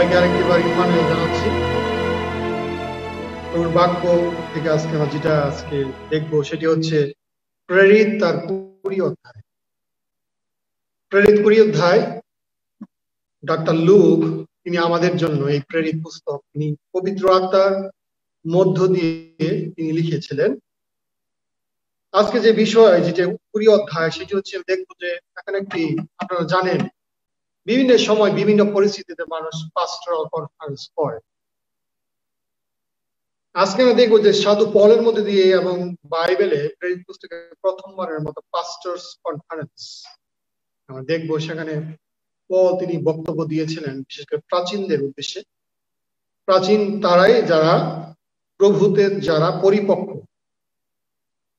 সবাইকে আরেকটিবার ইম্মানুয়েল জানাচ্ছি। প্রভুর বাক্য থেকে আজকে আমরা যেটা আজকে দেখবো সেটি হচ্ছে প্রেরিত তার 20 অধ্যায়। প্রেরিত 20 অধ্যায় ডাক্তার লুক তিনি আমাদের জন্য এই প্রেরিত পুস্তক তিনি পবিত্র আত্মার মধ্য দিয়ে তিনি লিখেছিলেন। আজকে যে বিষয় যেটা 20 অধ্যায় সেটি হচ্ছে দেখবো যে এখানে একটি আপনারা জানেন বিভিন্ন সময় বিভিন্ন পরিস্থিতিতে মানুষ পাস্টরাল কনফারেন্স করে। আজকে আমরা দেখবো যে সাধু পলের মধ্যে দিয়ে এবং বাইবেলে প্রেরিত পুস্তকে প্রথমবারের মতো পাস্টার্স কনফারেন্স আমরা দেখবো। সেখানে পল তিনি বক্তব্য দিয়েছিলেন বিশেষ করে প্রাচীনদের উদ্দেশ্যে। প্রাচীন তারাই যারা প্রভুতে যারা পরিপক্ক,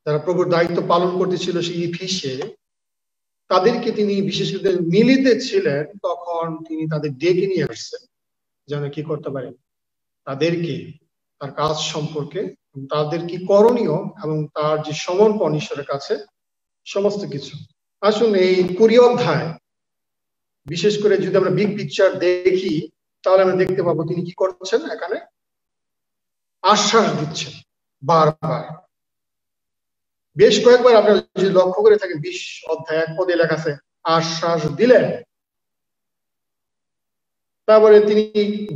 যারা প্রভুর দায়িত্ব পালন করতেছিল সেই ইফিসে, তাদেরকে তিনি বিশেষ করে মিলিতে ছিলেন তখন তিনি তাদের ডেকে নিয়ে আসছেন যেন কি করতে পারেন, তাদেরকে তার কাজ সম্পর্কে, তাদের কি করণীয় এবং তার যে সমর্পণ ঈশ্বরের কাছে সমস্ত কিছু। আসুন এই 20 অধ্যায় বিশেষ করে যদি আমরা বিগ পিকচার দেখি তাহলে আমরা দেখতে পাবো তিনি কি করছেন, এখানে আশ্বাস দিচ্ছেন বারবার। বেশ কয়েকবার আপনারা যদি লক্ষ্য করে থাকেন 20 অধ্যায় 1 পদে লেখা আছে আশ্বাস দিলেন। তারপরে তিনি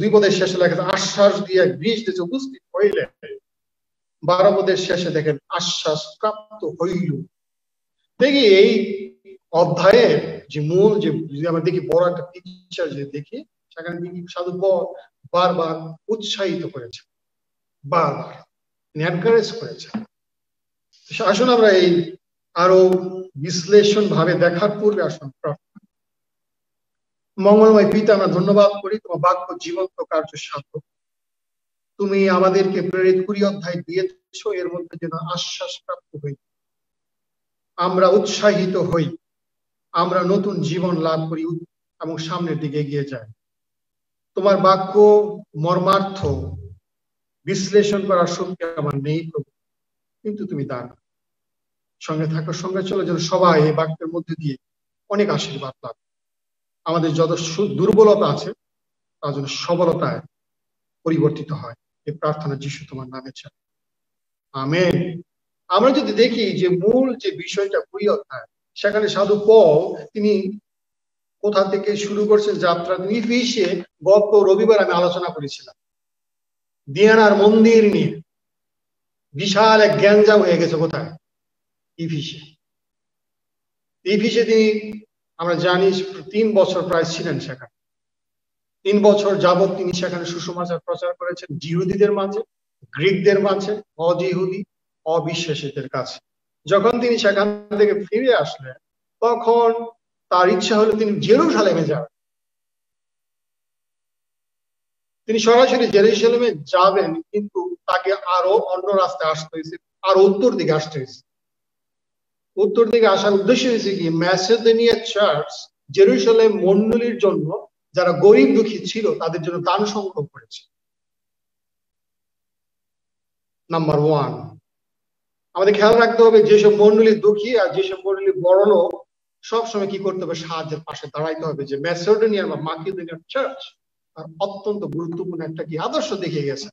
2 পদের শেষে লেখা আছে আশ্বাস দিয়ে 20 দেশে উপস্থিত হইলেন। 12 পদের শেষে দেখেন আশ্বাস প্রাপ্ত হইল। দেখি এই অধ্যায়ের যে মূল যে যদি আমরা দেখি বড় একটা পিকচার যদি দেখি সেখানে দেখি সাধু পল বারবার উৎসাহিত করেছে, বারবার এনকারেজ করেছে। আসুন আমরা এই আরো বিশ্লেষণ ভাবে দেখার পূর্বে আসুন প্রার্থনা। মঙ্গলময় পিতা, আমরা ধন্যবাদ করি তোমার বাক্য জীবন্ত কার্য সাধক। তুমি আমাদেরকে প্রেরিত 20 অধ্যায় দিয়েছ, এর মধ্যে যেন আশ্বাস প্রাপ্ত হই, আমরা উৎসাহিত হই, আমরা নতুন জীবন লাভ করি এবং সামনের দিকে এগিয়ে যাই। তোমার বাক্য মর্মার্থ বিশ্লেষণ করার শক্তি আমার নেই প্রভু, কিন্তু তুমি দান সঙ্গে থাকার সঙ্গে চলে যেন সবাই এই বাক্যের মধ্যে দিয়ে অনেক আশীর্বাদ লাভ, আমাদের যত দুর্বলতা আছে তা যেন সবলতায় পরিবর্তিত হয়। এই প্রার্থনা যিশু তোমার নামে চাই, আমেন। আমরা যদি দেখি যে মূল যে বিষয়টা 20 অধ্যায়, সেখানে সাধু পল তিনি কোথা থেকে শুরু করছেন যাত্রা। ইফিসে গত রবিবার আমি আলোচনা করেছিলাম দিয়ানার মন্দির নিয়ে বিশাল এক গ্যাঞ্জাম হয়ে গেছে। কোথায়? ইফিসে। ইফিসে তিনি আমরা জানি 3 বছর প্রায় ছিলেন সেখানে। 3 বছর যাবত তিনি সেখানে সুসমাচার প্রচার করেছেন জিহুদীদের মাঝে, গ্রিকদের মাঝে, অজিহুদী অবিশ্বাসীদের কাছে। যখন তিনি সেখান থেকে ফিরে আসলেন তখন তার ইচ্ছা হলো তিনি জেরুজালেমে যাবেন। তিনি সরাসরি জেরুজালেমে যাবেন, কিন্তু তাকে আরো অন্য রাস্তায় আসতে হয়েছে, আরো উত্তর দিকে আসতে হয়েছে। উত্তর দিকে আসার উদ্দেশ্য হয়েছে কি, ম্যাসেডোনিয়া চার্চ জেরুজালেম মণ্ডলীর জন্য যারা গরিব দুঃখী ছিল তাদের জন্য দান সংগ্রহ করেছে। নাম্বার 1 আমাদের খেয়াল রাখতে হবে যেসব মণ্ডলী দুঃখী আর যেসব মণ্ডলী বড় লোক সবসময় কি করতে হবে, সাহায্যের পাশে দাঁড়াইতে হবে। যে ম্যাসেডোনিয়ার বা মাকিদোনিয়ার চার্চ আর অত্যন্ত গুরুত্বপূর্ণ একটা কি আদর্শ দেখে গেছে।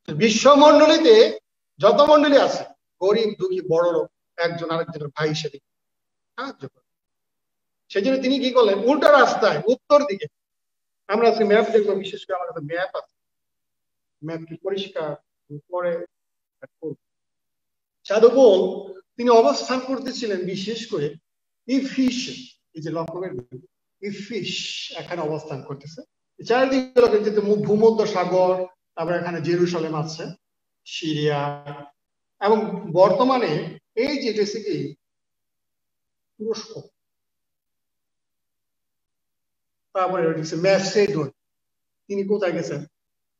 বিশ্ব মণ্ডলীতে যত মণ্ডলী আছে গরিব দুঃখী বড় লোক একজন আরেকজনের ভাই হিসেবে সাহায্য করে। সেই জন্য তিনি কি করলেন, উল্টা রাস্তায় উত্তর দিকে। আমরা আজকে ম্যাপ দেখবো, বিশেষ করে আমার কাছে ম্যাপ আছে, ম্যাপ কি পরিষ্কার পরে সাধু পল তিনি অবস্থান করতেছিলেন বিশেষ করে ইফিস। এই যে লক্ষ্য করবেন ইফিস এখানে অবস্থান করতেছে। চারিদিকে যেতে ভূমধ্য সাগর, তারপরে এখানে জেরুজালেম আছে, সিরিয়া, এবং বর্তমানে এই যেটা কি তুরস্ক, তারপরে ম্যাসেডোন। তিনি কোথায় গেছেন?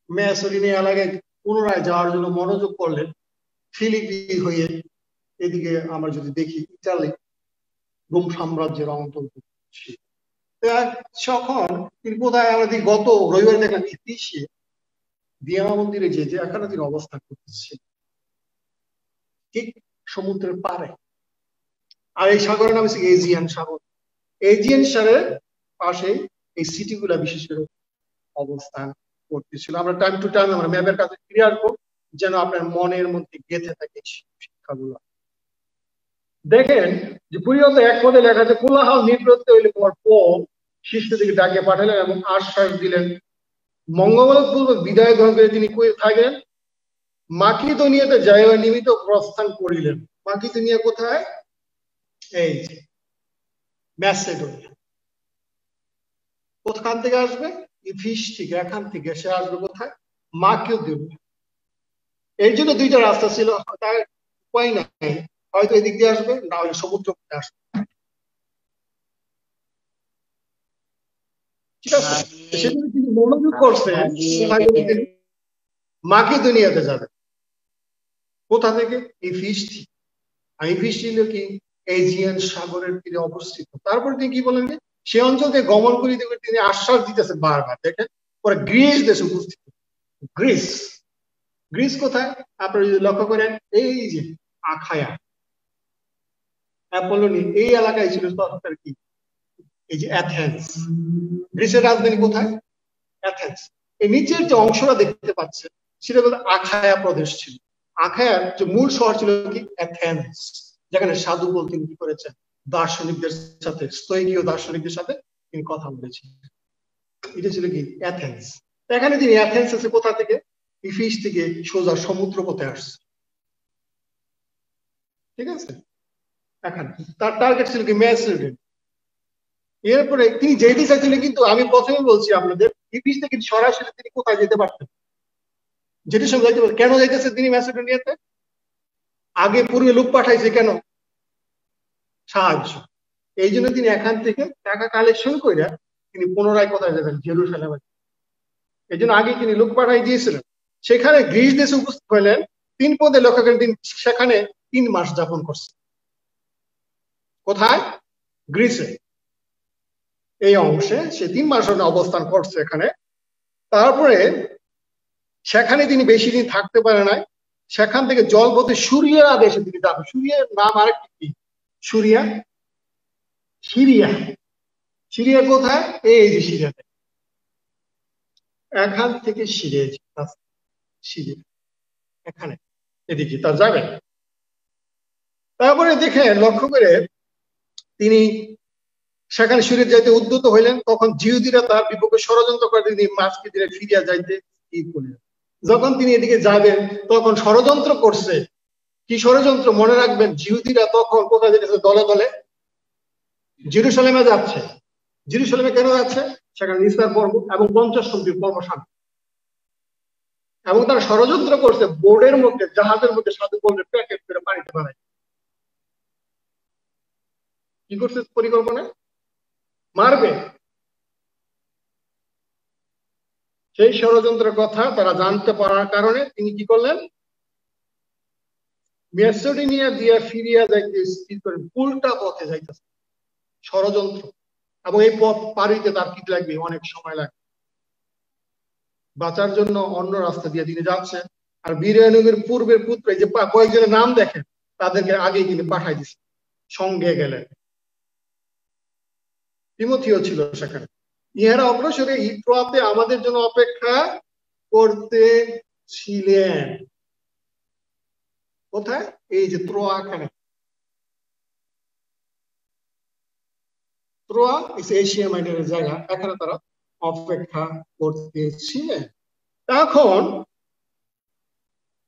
ম্যাসেডোনিয়া এলাকায় পুনরায় যাওয়ার জন্য মনোযোগ করলেন। ফিলিপি হয়ে এদিকে আমরা যদি দেখি ইতালি রোম সাম্রাজ্যের অন্তর্ভুক্ত ছিল। তখন তিনি কোথায়, আমরা গত রবিবার দেখলাম ইফিসে দিয়ানা মন্দিরে যে এখানে তিনি অবস্থান করতেছেন ঠিক সমুদ্রের পাড়ে। আর এই সাগরের নাম হচ্ছে এজিয়ান সাগর। এজিয়ান সাগরের পাশে এই সিটি গুলা, বিশেষ করে অবস্থান করতেছিল। আমরা টাইম টু টাইম আমরা ম্যাপের কাছে ফিরে আসবো যেন আপনার মনের মধ্যে গেঁথে থাকে শিক্ষাগুলো। দেখেন যে বুড়িয়তে এক পদে লেখা আছে, কোলাহল নিবৃত্ত হইলে পর শিষ্যদিকে ডাকে পাঠালেন এবং আশ্বাস দিলেন। মঙ্গলপূর্বক বিদায় গ্রহণ করে তিনি থাকেন মাকিদোনিয়াতে যাইবার নিমিত্ত প্রস্থান করিলেন। মাকিদোনিয়া কোথায়? এই যে ম্যাসেডোনিয়া। কোথান থেকে আসবে? ইফিস থেকে। এখান থেকে সে আসবে কোথায়? মাকিদোনিয়া। এর জন্য দুইটা রাস্তা ছিল, তার উপায় নাই, হয়তো এদিক দিয়ে আসবে, না হলে সমুদ্র আসবে। ঠিক আছে, সেজন্য তিনি মনোযোগ করছে মাকিদোনিয়াতে যাবে। কোথা থেকে? ইফিস থেকে। আর ইফিস ছিল কি? এজিয়ান সাগরের তীরে অবস্থিত। তারপর তিনি কি বলেন যে সে অঞ্চলকে গমন করিতে তিনি আশ্বাস দিতেছে বারবার। দেখেন পরে গ্রিস দেশে উপস্থিত। গ্রিস, গ্রিস কোথায়? আপনারা যদি লক্ষ্য করেন, এই যে আখায়া, অ্যাপোলোনি, এই এলাকায় ছিল তখনকার কি এই যে অ্যাথেন্স। গ্রিসের রাজধানী কোথায়? অ্যাথেন্স। এই নিচের যে অংশটা দেখতে পাচ্ছেন সেটা বলতে আখায়া প্রদেশ ছিল। আখায়ার যে মূল শহর ছিল কি? অ্যাথেন্স, যেখানে সাধু বল তিনি কি করেছেন? দার্শনিকদের সাথে, স্তৈকীয় দার্শনিকদের সাথে তিনি কথা বলেছেন। এটা ছিল কি? অ্যাথেন্স। এখানে তিনি অ্যাথেন্স এসে কোথা থেকে? ইফিস থেকে সোজা সমুদ্র পথে আসছে। ঠিক আছে, এখন তার টার্গেট ছিল কি? ম্যাসেডোনিয়া। এরপরে তিনি যেতে চাইছিলেন, কিন্তু আমি প্রথমে বলছি আপনাদের, ইফিস থেকে সরাসরি তিনি কোথায় যেতে পারতেন? যেটির সঙ্গে যাইতে পারতেন। কেন যাইতেছে তিনি ম্যাসেডোনিয়াতে? আগে পূর্বে লোক পাঠাইছে কেন? সাহায্য। এই জন্য তিনি এখান থেকে টাকা কালেকশন করে তিনি পুনরায় কোথায় যাবেন? জেরুজালেমে। এই জন্য আগে তিনি লোক পাঠাই দিয়েছিলেন। সেখানে গ্রিস দেশে উপস্থিত হলেন। 3 পদে লক্ষ্য করেন তিনি সেখানে 3 মাস যাপন করছেন। কোথায়? গ্রিসে। এই অংশে সে 3 মাস অবস্থান করছে এখানে। তারপরে সেখানে তিনি বেশি দিন থাকতে পারে নাই। সেখান থেকে জলপথে সুরিয়া দেশে তিনি যাবেন। সুরিয়ার নাম আরেকটি কি? সুরিয়া, সিরিয়া। সিরিয়া কোথায়? এই যে সিরিয়াতে। এখান থেকে সিরিয়া, সিরিয়া এখানে, এদিকে তা যাবেন। তারপরে দেখে লক্ষ্য করে তিনি সেখানে সিরিয়া যাইতে উদ্যত হইলেন। তখন জিহুদিরা তার বিপক্ষে ষড়যন্ত্র করে তিনি মাসকে দিনে ফিরিয়া যাইতে স্থির করলেন। যখন তিনি এদিকে যাবেন তখন ষড়যন্ত্র করছে। কি ষড়যন্ত্র? মনে রাখবেন, জিহুদিরা তখন কোথায় যেতেছে? দলে দলে জেরুজালেমে যাচ্ছে। জেরুজালেমে কেন যাচ্ছে? সেখানে নিস্তার পর্ব এবং 50 সন্ধির পর্ব সামনে। এবং তারা ষড়যন্ত্র করছে বোর্ডের মধ্যে, জাহাজের মধ্যে সাধু বলের প্যাকেট করে পানিতে বানায়। কি করছে পরিকল্পনা? মারবে। সেই ষড়যন্ত্রের কথা তারা জানতে পারার কারণে তিনি কি করলেন? ম্যাসেডোনিয়া দিয়ে ফিরিয়া যাইতে স্থির করেন। উল্টা পথে যাইতেছে। ষড়যন্ত্র। এবং এই পথ পাড়িতে তার কি লাগবে? অনেক সময় লাগবে। বাঁচার জন্য অন্য রাস্তা দিয়ে তিনি যাচ্ছেন। আর বিরানুগের পূর্বের পুত্র, যে কয়েকজনের নাম দেখেন, তাদেরকে আগে তিনি পাঠাই দিচ্ছেন, সঙ্গে গেলেন। তিমথিও ছিল সেখানে। ইহারা অগ্রসরে ট্রোয়াতে আমাদের জন্য অপেক্ষা করতেছিলেন। কোথায়? এই যে ট্রোয়া। এখানে ট্রোয়া এশিয়া মাইনরের জায়গা। এখানে তারা অপেক্ষা করতেছিলেন। তখন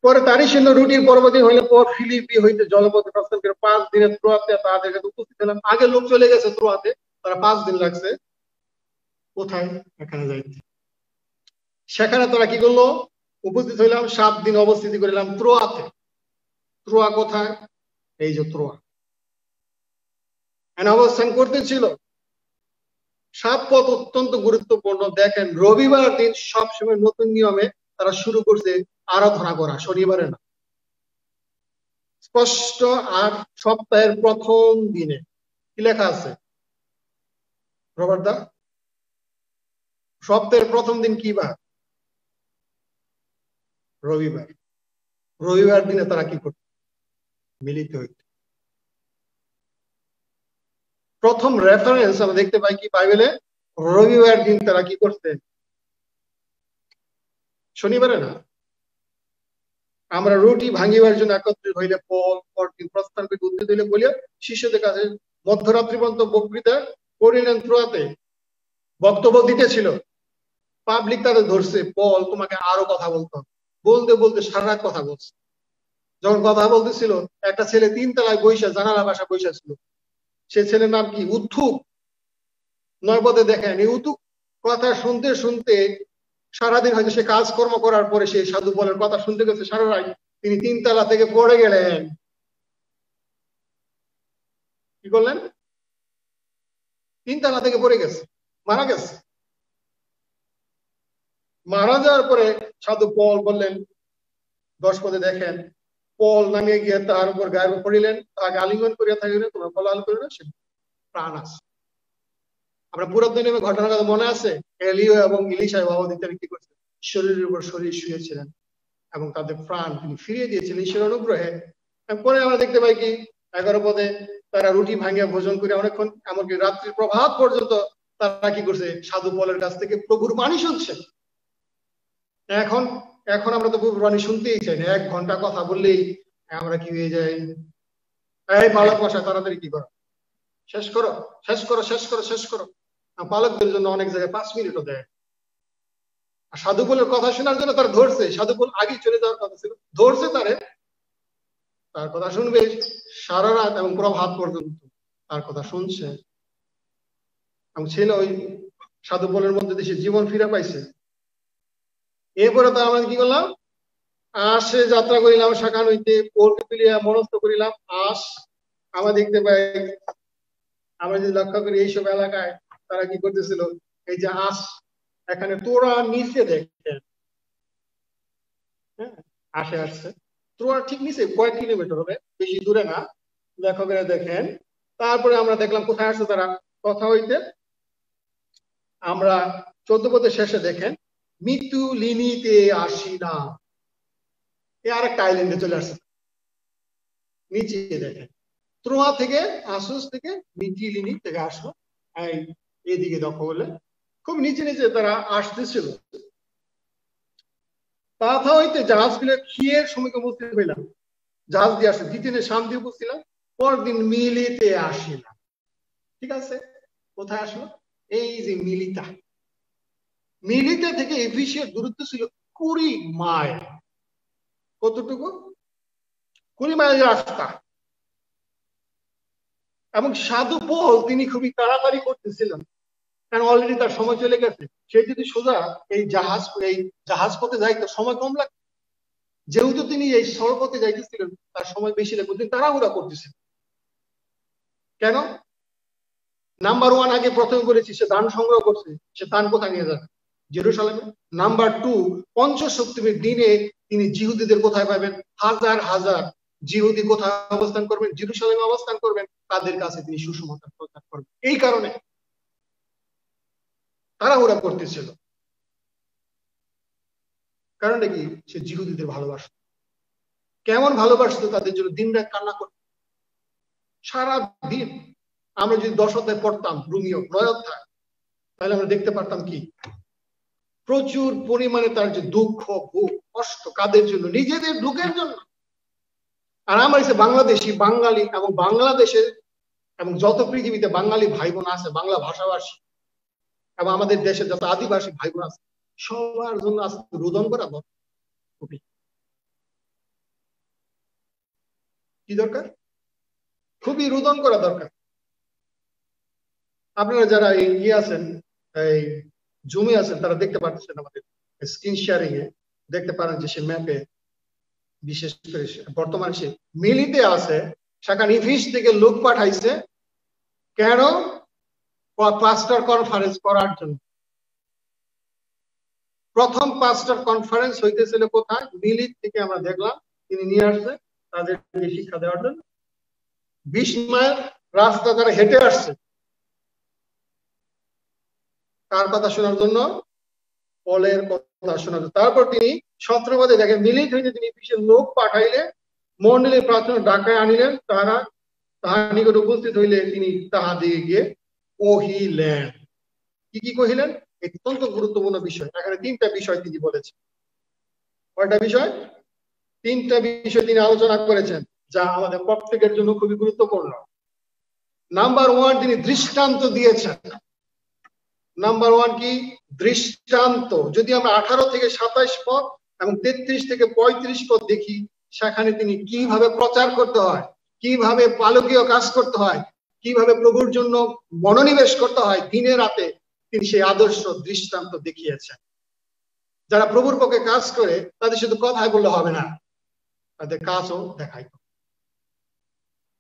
পরে তারই সৈন্য রুটির পরবর্তী হইলে পর ফিলিপি হইতে জলপথে প্রস্থান করে 5 দিনের ট্রোয়াতে তাদের কাছে উপস্থিত হলাম। আগে লোক চলে গেছে ট্রোয়াতে, তারা 5 দিন লাগছে কোথায়? এখানে যাইতে। সেখানে তারা কি করলো? উপস্থিত হইলাম, 7 দিন অবস্থিতি করিলাম ট্রোয়াতে। ট্রোয়া কোথায়? এই যে ট্রোয়া। অবস্থান করতেছিল। 7 পথ অত্যন্ত গুরুত্বপূর্ণ। দেখেন, রবিবার দিন সবসময় নতুন নিয়মে তারা শুরু করছে আরাধনা করা, শনিবারে না। স্পষ্ট। আর সপ্তাহের প্রথম দিনে কি লেখা আছে রবার্ট দা? সপ্তাহের প্রথম দিন কি বার? রবিবার। রবিবার দিনে তারা কি করত? মিলিত হইত। প্রথম রেফারেন্স আমরা দেখতে পাই কি বাইবেলে? রবিবার দিন তারা কি করতে? শনিবারে না, আমরা রুটি ভাঙিবার জন্য একত্রিত হইলে পরদিন প্রস্থান করিতে উদ্যত হইলে বলিয়া শিষ্যদের কাছে মধ্যরাত্রি পর্যন্ত বক্তৃতা করিলেন। ত্রোয়াতে বক্তব্য দিতেছিল, পাবলিক তাদের ধরছে, পল তোমাকে আরো কথা বলতে হবে। বলতে বলতে সারা রাত কথা বলছে। যখন কথা বলতেছিল, একটা ছেলে 3 তলায় বৈশা জানালা বাসা বৈশা ছিল। সে ছেলের নাম কি? উৎথুক। 9 পদে দেখেন, এই উৎথুক কথা শুনতে শুনতে সারাদিন হয়তো সে কাজকর্ম করার পরে সে সাধু পলের কথা শুনতে গেছে সারা রাত। তিনি 3 তলা থেকে পড়ে গেলেন। কি করলেন? 3 তলা থেকে পড়ে গেছে, মারা গেছে। মারা যাওয়ার পরে সাধু পল বললেন, 10 পদে দেখেন, পল নামিয়ে গিয়ে তার উপর গায়ে পড়িলেন, তাকে আলিঙ্গন করিয়া থাকিলেন, তোমার ফলাল করিল, সে প্রাণ আছে। আমরা পুরাতন নিয়মে ঘটনার কথা মনে আছে, এলিও এবং ইলিশা বাবা দিতেন কি করছে? শরীরের উপর শরীর শুয়েছিলেন এবং তাদের প্রাণ তিনি ফিরিয়ে দিয়েছিলেন ঈশ্বরের অনুগ্রহে। পরে আমরা দেখতে পাই কি 11 পদে তারা রুটি ভাঙিয়া ভোজন করে অনেকক্ষণ, এমনকি রাত্রির প্রভাত পর্যন্ত তারা কি করছে? সাধু পলের কাছ থেকে প্রভুর বাণী শুনছে। এখন এখন আমরা তো প্রভুর বাণী শুনতেই চাই না। 1 ঘন্টা কথা বললেই আমরা কি হয়ে যাই? এই পালক মশাই তাড়াতাড়ি কি করো, শেষ করো, শেষ করো, শেষ করো, শেষ করো। পালকদের জন্য অনেক জায়গায় 5 মিনিটও দেয়। আর সাধু পলের কথা শোনার জন্য তারা ধরছে। সাধু পল আগে চলে যাওয়ার কথা ছিল, ধরছে তারে, তার কথা শুনবে সারা রাত এবং প্রভাত পর্যন্ত তার কথা শুনছে। এবং ছেলে ওই সাধু পলের মধ্যে দেশে জীবন ফিরে পাইছে। এরপরে তো আমরা কি করলাম? আসে যাত্রা করিলাম, শাখান হইতে পলকে তুলিয়া মনস্থ করিলাম আস। আমরা দেখতে পাই, আমরা যদি লক্ষ্য করি এইসব এলাকায় তারা কি করতেছিল, এই যে আস, এখানে তোরা নিচে দেখেন, হ্যাঁ আসে আসছে, তোরা ঠিক নিচে কয়েক কিলোমিটার হবে, বেশি দূরে না। লেখকেরা দেখেন। তারপরে আমরা দেখলাম কোথায় আসছে তারা, কথা হইতে আমরা 14 পদের শেষে দেখেন, মৃত্যু লিনিতে আসি না, এ আরেকটা আইল্যান্ডে চলে আসছে। নিচে দেখেন, ত্রোয়া থেকে, আসুস থেকে, মিটিলিনি থেকে আসলো, এদিকে দখল হলে খুব নিচে নিচে তারা আসতেছিল। তাথা হইতে জাহাজ ফেলে খিয়ের সময়কে উপস্থিত হইলাম। জাহাজ দিয়ে আসছে, 2 দিনে শাম দিয়ে উপস্থিলাম, পরদিন মিলিতে আসিলাম। ঠিক আছে, কোথায় আসলো? এই যে মিলিতা। মিলিতা থেকে এফিসিয়ার দূরত্ব ছিল 20 মাইল। কতটুকু? 20 মাইল রাস্তা। এবং সাধু পল তিনি খুবই তাড়াতাড়ি করতেছিলেন, কারণ অলরেডি তার সময় চলে গেছে। সে যদি সোজা এই জাহাজ পথে যাইতো সময় কম লাগতো। যেহেতু তিনি এই স্থলপথে যাইতেছিলেন, তার সময় বেশি লাগবে, তিনি তাড়াহুড়া করতেছিলেন। কেন? নাম্বার 1 আগে প্রথমে বলেছি, সে দান সংগ্রহ করছে। সে দান কোথায় নিয়ে যাবে? জেরুসালেমে। নাম্বার 2, পঞ্চসপ্তমীর দিনে তিনি জিহুদীদের কোথায় পাবেন? হাজার হাজার জিহুদী কোথায় অবস্থান করবেন? জেরুসালেমে অবস্থান করবেন। তাদের কাছে তিনি সুসমাচার প্রচার করবেন। এই কারণে তাড়াহুড়া করতেছিল। কারণটা কি? সে জিহুদীদের ভালোবাসত। কেমন ভালোবাসত? তাদের জন্য দিন রাত কান্না করত, সারা দিন। আমরা যদি 10 অধ্যায় পড়তাম, রোমীয় 9 অধ্যায়, তাহলে আমরা দেখতে পারতাম কি প্রচুর পরিমাণে তার যে দুঃখ, ভোগ, কষ্ট, কাদের জন্য? নিজেদের লোকের জন্য। আর আমরা এসে বাংলাদেশি, বাঙালি এবং বাংলাদেশের এবং যত পৃথিবীতে বাঙালি ভাই বোন আছে, বাংলা ভাষাভাষী এবং আমাদের দেশে যত আদিবাসী ভাই বোন আছে, সবার জন্য আজকে রোদন করা খুবই কি দরকার? খুবই রোদন করা দরকার। আপনারা যারা ইয়ে আছেন, এই জুমে আছেন, তারা দেখতে পাচ্ছেন আমাদের স্ক্রিন শেয়ারিং এ দেখতে পারেন যে সে ম্যাপে, বিশেষ করে বর্তমানে সে মিলিতে আছে। সেখানে ইফিস থেকে লোক পাঠাইছে, কেন? পাস্টার কনফারেন্স করার জন্য। প্রথম পাস্টার কনফারেন্স হইতেছিল কোথায়? মিলিত থেকে আমরা দেখলাম তিনি নিয়ে আসছে তাদেরকে শিক্ষা দেওয়ার জন্য। 20 মাইল রাস্তা তারা হেঁটে আসছে কার কথা শোনার জন্য? পলের কথা শোনার জন্য। তারপর তিনি 17 পদে দেখেন, মিলিত হইতে তিনি বিশেষ লোক পাঠাইলে মন্ডলীর প্রার্থনা ডাকায় আনিলেন। তারা তাহার নিকট উপস্থিত হইলে তিনি তাহাদিকে গিয়ে কহিলেন। কি কি কহিলেন? অত্যন্ত গুরুত্বপূর্ণ বিষয়। এখানে 3টা বিষয় তিনি বলেছেন। কয়টা বিষয়? 3টা বিষয় তিনি আলোচনা করেছেন, যা আমাদের প্রত্যেকের জন্য খুবই গুরুত্বপূর্ণ। নাম্বার 1, তিনি দৃষ্টান্ত দিয়েছেন। নাম্বার 1 কি? দৃষ্টান্ত। যদি আমরা 18 থেকে 27 পদ এবং 33 থেকে 35 পদ দেখি, সেখানে তিনি কিভাবে প্রচার করতে হয়, কিভাবে পালকীয় কাজ করতে হয়, কিভাবে প্রভুর জন্য মনোনিবেশ করতে হয় দিনে রাতে, তিনি সেই আদর্শ দৃষ্টান্ত দেখিয়েছেন। যারা প্রভুর পক্ষে কাজ করে তাদের শুধু কথাই বললে হবে না, তাদের কাজও দেখাই।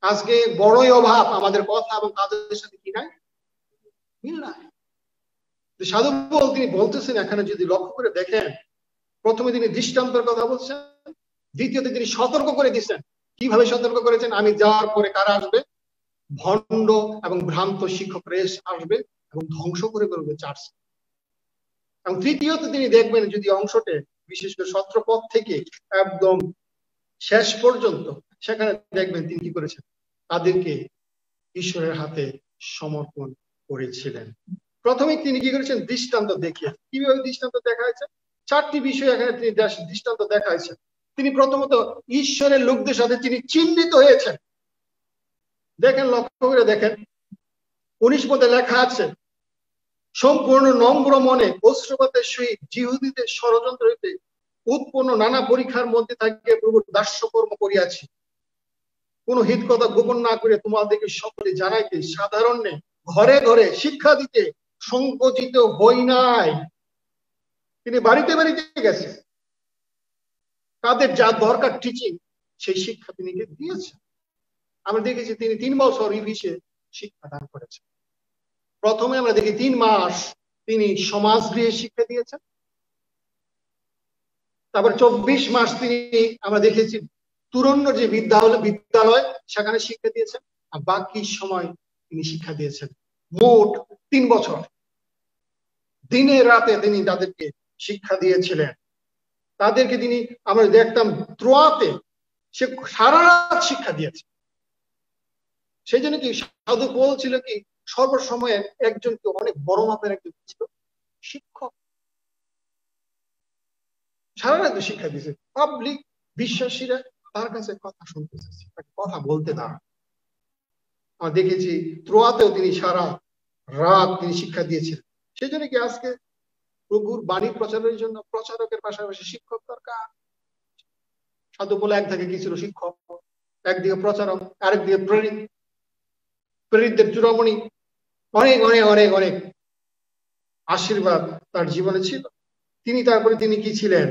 আজকে বড়ই অভাব আমাদের কথা এবং কাজের সাথে কি নাই, মিল নাই। সাধু পাউল তিনি বলতেছেন এখানে, যদি লক্ষ্য করে দেখেন, প্রথমে তিনি দৃষ্টান্তের কথা বলছেন, দ্বিতীয়তে তিনি সতর্ক করে দিচ্ছেন। কিভাবে সতর্ক করেছেন? আমি যাওয়ার পরে কারা আসবে? ভণ্ড এবং ভ্রান্ত শিক্ষকরা আসবে এবং ধ্বংস করে ফেলবে চার্চ। এবং তৃতীয়ত তিনি দেখবেন, যদি অংশতে বিশেষ করে 17 পদ থেকে একদম শেষ পর্যন্ত, সেখানে দেখবেন তিনি কি করেছেন, তাদেরকে ঈশ্বরের হাতে সমর্পণ করেছিলেন। প্রথমে তিনি কি করেছেন? দৃষ্টান্ত দেখিয়েছেন। কিভাবে দৃষ্টান্ত দেখা হয়েছে? 4টি বিষয় এখানে তিনি দৃষ্টান্ত দেখা হয়েছে। তিনি প্রথমত ঈশ্বরের লোকদের সাথে তিনি চিহ্নিত হয়েছেন। দেখেন, লক্ষ্য করে দেখেন, 19 পদে লেখা আছে, সম্পূর্ণ নম্র মনে অশ্রুপাতের সহিত জিহুদীদের ষড়যন্ত্র হইতে উৎপন্ন নানা পরীক্ষার মধ্যে থাকিয়া প্রভুর দাস্যকর্ম করিয়াছি। কোন হিত কথা গোপন না করে তোমাদেরকে সকলে জানাইতে সাধারণে ঘরে ঘরে শিক্ষা দিতে সংকোচিত হই নাই। তিনি বাড়িতে বাড়িতে গেছে, তাদের যা দরকার টিচিং, সেই শিক্ষা তিনি দিয়েছেন। আমরা দেখেছি তিনি 3 বছর ইভিসে শিক্ষাদান করেছেন। প্রথমে আমরা দেখি 3 মাস তিনি সমাজ গৃহে শিক্ষা দিয়েছেন। তারপর 24 মাস তিনি আমরা দেখেছি তুরন্য যে বিদ্যালয় সেখানে শিক্ষা দিয়েছেন। আর বাকি সময় তিনি শিক্ষা দিয়েছেন। মোট 3 বছর দিনে রাতে তিনি তাদেরকে শিক্ষা দিয়েছিলেন। তাদেরকে তিনি, আমরা দেখতাম ত্রোয়াতে সে সারা রাত শিক্ষা দিয়েছে। সেই জন্য কি সাধু পাউল ছিল কি সর্বসময়ের একজন, কি অনেক বড় মাপের একজন ছিল শিক্ষক। সারা রাত শিক্ষা দিয়েছে। পাবলিক বিশ্বাসীরা তার কাছে কথা শুনতে চাচ্ছে, তাকে কথা বলতে না। আমরা দেখেছি ত্রোয়াতেও তিনি সারা রাত তিনি শিক্ষা দিয়েছিলেন। সেই জন্য কি আজকে প্রভুর বাণী প্রচারের জন্য প্রচারকের পাশাপাশি শিক্ষক দরকার। সাধু পাউল একদিকে কি ছিল? শিক্ষক। একদিকে প্রচারক, আরেকদিকে প্রেরিতদের চূড়ামণি। অনেক অনেক অনেক অনেক আশীর্বাদ তার জীবনে ছিল। তিনি তারপরে তিনি কি ছিলেন?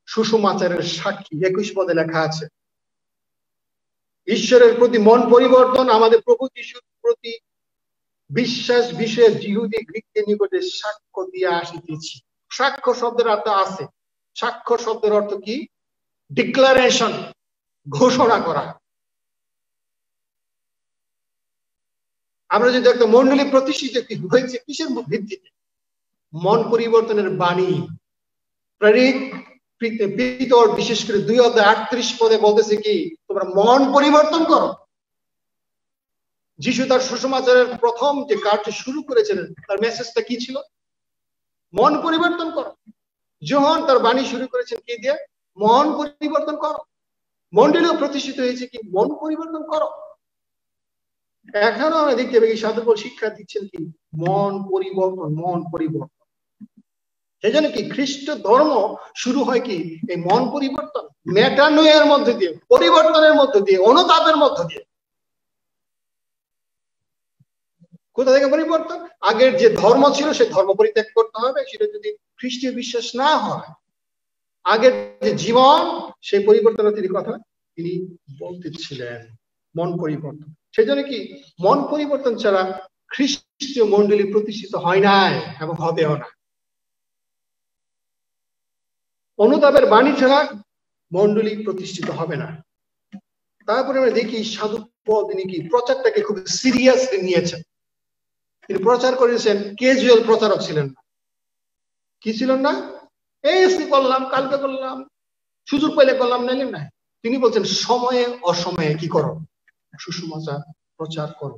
সুসমাচারের সাক্ষী। 21 পদে লেখা আছে, ঈশ্বরের প্রতি মন পরিবর্তন, আমাদের প্রভু যিশুর প্রতি বিশ্বাস বিষয়ে জিহুদী গ্রীকদের নিকটে সাক্ষ্য দিয়ে আসিতেছি। সাক্ষ্য শব্দের অর্থ আছে। সাক্ষ্য শব্দের অর্থ কি? ডিক্লারেশন, ঘোষণা করা। আমরা যদি একটা মন্ডলী প্রতিষ্ঠিত হয়েছে কিসের ভিত্তিতে? মন পরিবর্তনের বাণী। পিতর বিশেষ করে 2:38 পদে বলতেছে কি, তোমরা মন পরিবর্তন করো। যিশু তার সুসমাচারের প্রথম যে কার্য শুরু করেছিলেন, তার মেসেজটা কি ছিল? মন পরিবর্তন করো। যোহন তার বাণী শুরু করেছেন কি দিয়ে? মন পরিবর্তন করো। মন্ডলীও প্রতিষ্ঠিত হয়েছে কি? মন পরিবর্তন করো। এখনো আমরা দেখতে পাই সাধু পাউল শিক্ষা দিচ্ছেন কি? মন পরিবর্তন, মন পরিবর্তন। সেই জন্য কি খ্রিস্ট ধর্ম শুরু হয় কি? এই মন পরিবর্তন, মেটানোয়ের মধ্যে দিয়ে, পরিবর্তনের মধ্যে দিয়ে, অনুতাপের মধ্যে দিয়ে। কোথা থেকে পরিবর্তন? আগের যে ধর্ম ছিল সে ধর্ম পরিত্যাগ করতে হবে, সেটা যদি খ্রিস্টীয় বিশ্বাস না হয়। আগের যে জীবন, সেই পরিবর্তনের তিনি কথা তিনি বলতেছিলেন, মন পরিবর্তন। সেই জন্য কি মন পরিবর্তন ছাড়া খ্রিস্টীয় মন্ডলী প্রতিষ্ঠিত হয় নাই এবং হবেও না। অনুতাপের বাণী ছাড়া মন্ডলী প্রতিষ্ঠিত হবে না। তারপরে আমরা দেখি সাধু পাউল তিনি কি প্রচারটাকে খুব সিরিয়াসলি নিয়েছেন। তিনি প্রচার করেছেন, ক্যাজুয়াল প্রচারক ছিলেন না। কি ছিলেন না? এই করলাম, কালকে করলাম, সুযোগ পাইলে করলাম, নাইলে নাই। তিনি বলছেন সময়ে অসময়ে কি করো? সুসমাচার প্রচার করো।